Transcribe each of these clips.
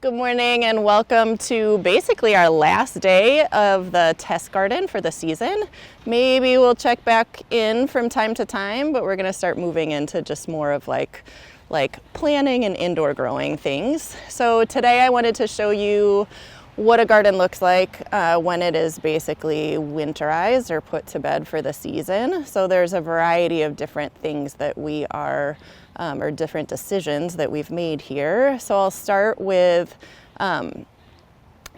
Good morning and welcome to basically our last day of the test garden for the season. Maybe we'll check back in from time to time, but we're going to start moving into just more of like planting and indoor growing things. So today I wanted to show you what a garden looks like when it is basically winterized or put to bed for the season. So there's a variety of different things that we are or different decisions that we've made here. So I'll start with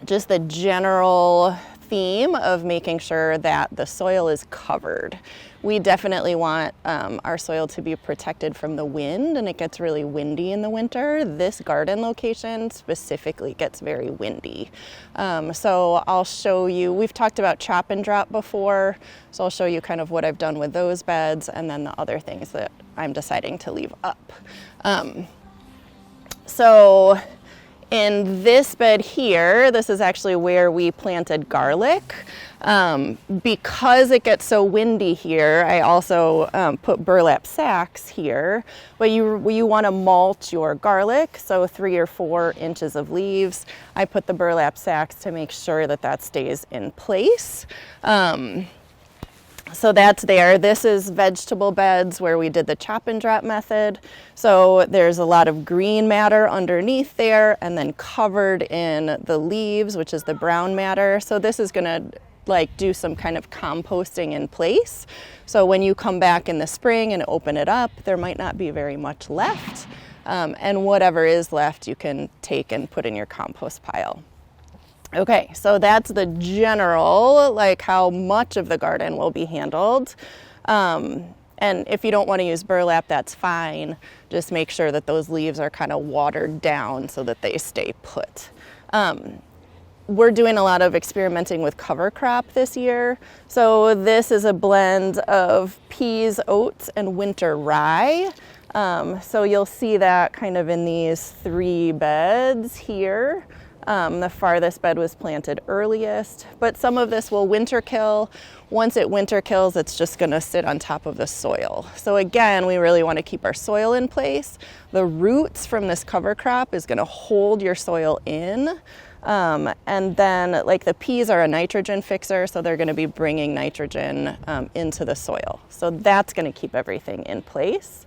just the general theme of making sure that the soil is covered. We definitely want our soil to be protected from the wind, and it gets really windy in the winter. This garden location specifically gets very windy. So I'll show you, we've talked about chop and drop before, so I'll show you kind of what I've done with those beds and then the other things that I'm deciding to leave up. So in this bed here, this is actually where we planted garlic. Because it gets so windy here, I also put burlap sacks here. But you want to mulch your garlic, so 3 or 4 inches of leaves. I put the burlap sacks to make sure that that stays in place. So that's there. This is vegetable beds where we did the chop and drop method. So there's a lot of green matter underneath there and then covered in the leaves, which is the brown matter. So this is going to do some kind of composting in place. So when you come back in the spring and open it up, there might not be very much left. And whatever is left, you can take and put in your compost pile. Okay, so that's the general, how much of the garden will be handled. And if you don't want to use burlap, that's fine. Just make sure that those leaves are kind of watered down so that they stay put. We're doing a lot of experimenting with cover crop this year. So this is a blend of peas, oats, and winter rye. So you'll see that kind of in these 3 beds here. The farthest bed was planted earliest, but some of this will winter kill. Once it winter kills, it's just going to sit on top of the soil. So again, we really want to keep our soil in place. The roots from this cover crop is going to hold your soil in. And then the peas are a nitrogen fixer, so they're going to be bringing nitrogen into the soil. So that's going to keep everything in place.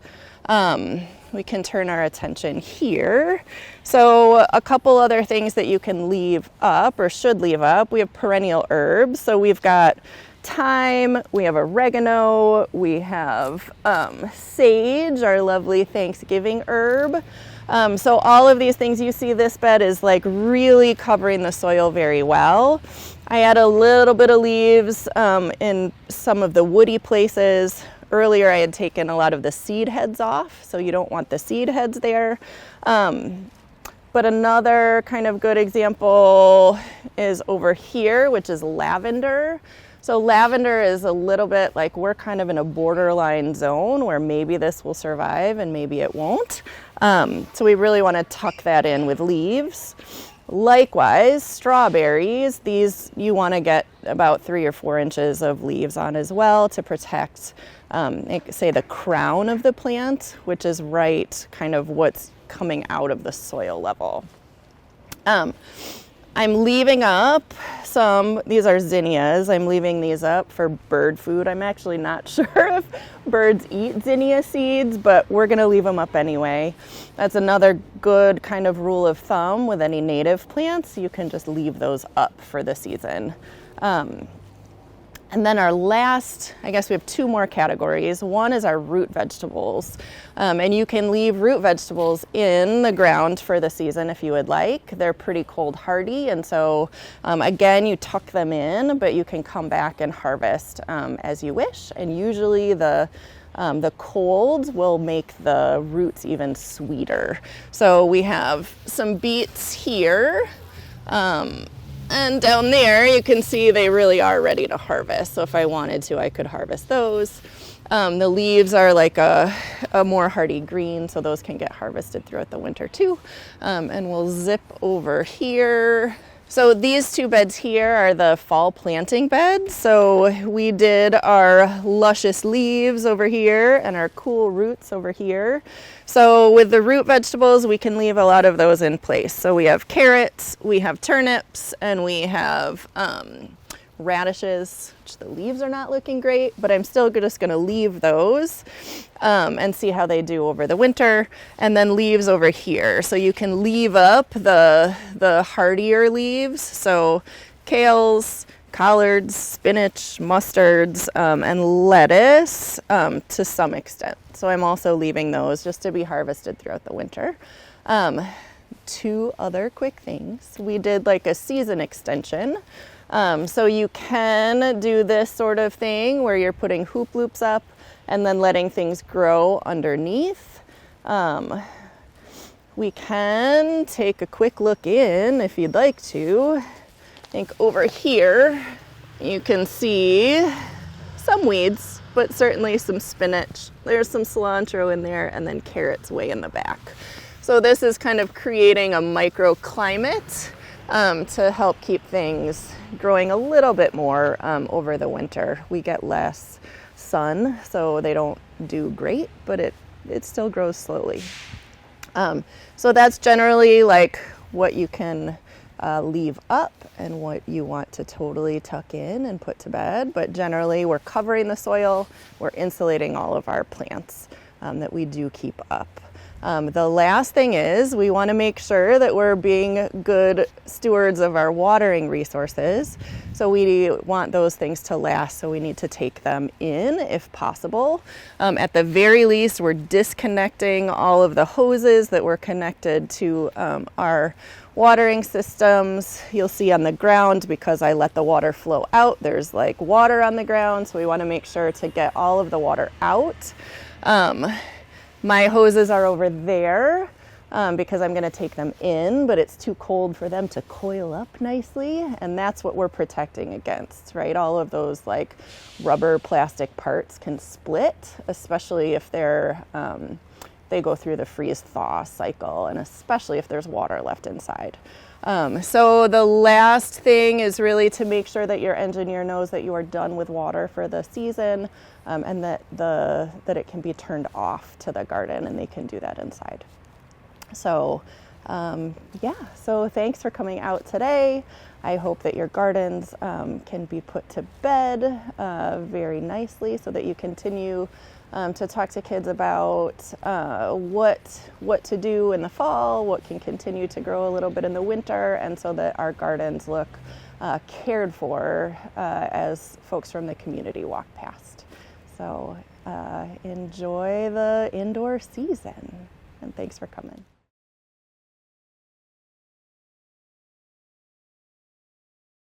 We can turn our attention here. So a couple other things that you can leave up or should leave up. We have perennial herbs. So we've got thyme, we have oregano, we have sage, our lovely Thanksgiving herb. So all of these things, you see this bed is really covering the soil very well. I add a little bit of leaves in some of the woody places. Earlier I had taken a lot of the seed heads off, so you don't want the seed heads there. But another kind of good example is over here, which is lavender. So lavender is a little bit we're kind of in a borderline zone where maybe this will survive and maybe it won't. So we really want to tuck that in with leaves. Likewise, strawberries, these you want to get about 3 or 4 inches of leaves on as well to protect, say, the crown of the plant, which is right kind of what's coming out of the soil level. I'm leaving up these are zinnias. I'm leaving these up for bird food. I'm actually not sure if birds eat zinnia seeds, but we're going to leave them up anyway. That's another good kind of rule of thumb with any native plants. You can just leave those up for the season. And then our last, I guess we have 2 more categories. One is our root vegetables. And you can leave root vegetables in the ground for the season if you would like. They're pretty cold hardy, and so again, you tuck them in, but you can come back and harvest as you wish. And usually the cold will make the roots even sweeter. So we have some beets here. And down there, you can see they really are ready to harvest. So if I wanted to, I could harvest those. The leaves are a more hardy green, so those can get harvested throughout the winter too. And we'll zip over here. So these two beds here are the fall planting beds. So we did our luscious leaves over here and our cool roots over here. So with the root vegetables, we can leave a lot of those in place. So we have carrots, we have turnips, and we have radishes, which the leaves are not looking great, but I'm still just going to leave those and see how they do over the winter. And then leaves over here. So you can leave up the hardier leaves. So kales, collards, spinach, mustards, and lettuce to some extent. So I'm also leaving those just to be harvested throughout the winter. Two other quick things. We did like a season extension. So you can do this sort of thing where you're putting hoop loops up and then letting things grow underneath. We can take a quick look in if you'd like to. I think over here you can see some weeds, but certainly some spinach. There's some cilantro in there, and then carrots way in the back. So this is kind of creating a microclimate to help keep things growing a little bit more over the winter. We get less sun, so they don't do great, but it still grows slowly. So that's generally like what you can leave up and what you want to totally tuck in and put to bed. But generally we're covering the soil, we're insulating all of our plants that we do keep up. The last thing is we want to make sure that we're being good stewards of our watering resources. So we want those things to last, so we need to take them in if possible. At the very least, we're disconnecting all of the hoses that were connected to our watering systems. You'll see on the ground, because I let the water flow out, there's like water on the ground, so we want to make sure to get all of the water out. My hoses are over there because I'm going to take them in, but it's too cold for them to coil up nicely, and that's what we're protecting against, right? All of those like rubber plastic parts can split, especially if they go through the freeze-thaw cycle, and especially if there's water left inside. So the last thing is really to make sure that your engineer knows that you are done with water for the season, and that it can be turned off to the garden, and they can do that inside. So so thanks for coming out today. I hope that your gardens can be put to bed very nicely, so that you continue to talk to kids about what to do in the fall, what can continue to grow a little bit in the winter, and so that our gardens look cared for as folks from the community walk past. So enjoy the indoor season, and thanks for coming.